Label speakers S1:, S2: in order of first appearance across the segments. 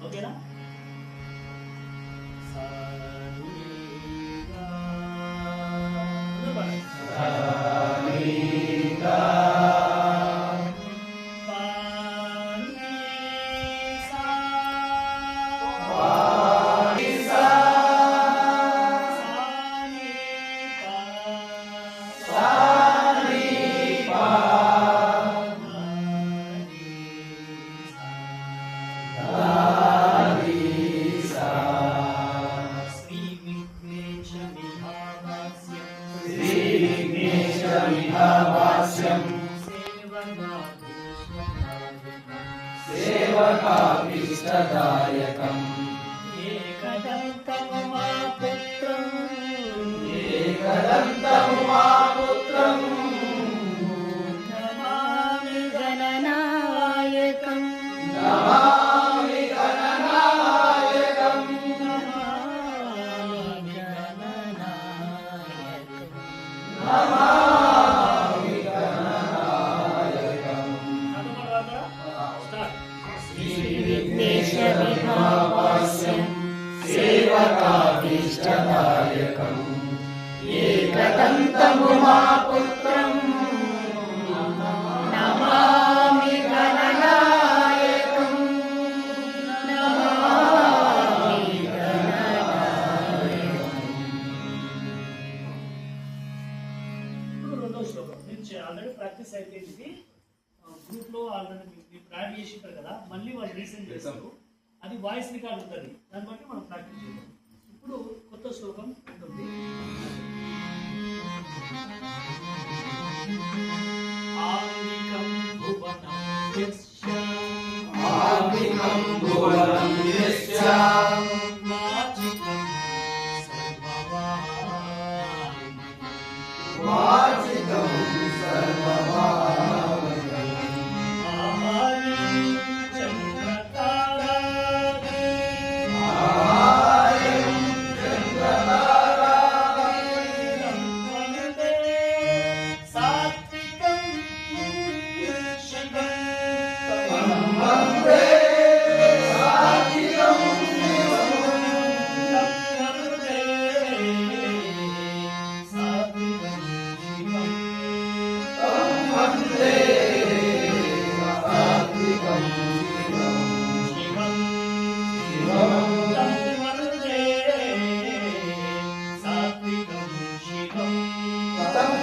S1: ఓకేనా?
S2: सेवकाभीष्टदायकम् एकदन्तमुमापुत्रम्
S3: नमामि गणनायकम्
S2: नमामि गणनायकम् नमामि गणनायकम्
S3: श्रीविघ्नेशविभावास्यं
S2: सेवकाभीष्टदायकम् एकदन्तमुमापुत्रम्
S3: नमामि गणनायकम् नमामि गणनायकम्।
S1: ఇప్పుడు రెండో శ్లోకం నేను ఆల్రెడీ ప్రాక్టీస్ అయిపోయింది. ఇది గ్రూప్ లో ఆల్రెడీ మీరు యాడ్ చేసి ఉంటారు కదా, మళ్ళీ వాళ్ళు రీసెంట్ చేస్తారు. అది వాయిస్ రికార్డ్ ఉంటుంది, దాన్ని బట్టి మనం ప్రాక్టీస్ చేద్దాం. ఇప్పుడు కొత్త శ్లోకం ఉంటుంది. ఆంగికం భువనం యస్య
S2: आदिकं भुवनं यस्य
S1: వాచికం సర్వవాణి
S2: वाचिकं सर्ववामकम्
S1: ఆహారం చంద్రతారాగే
S2: आहारं चन्द्रतारागणं
S1: వందే సాత్వికం శివం
S2: वन्दे सात्विकं
S1: వందే సాత్వికం శివం
S2: वन्दे सात्विकं शिवम्
S1: శివం
S2: शिवम्
S1: వందే సాత్వికం శివం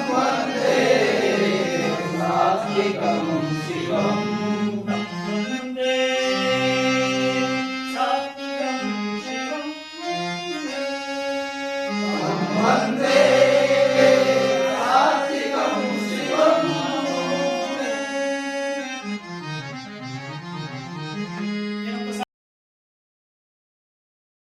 S2: वन्दे सात्विकं शिवम्
S1: వందే సాత్వికం శివం
S2: वन्दे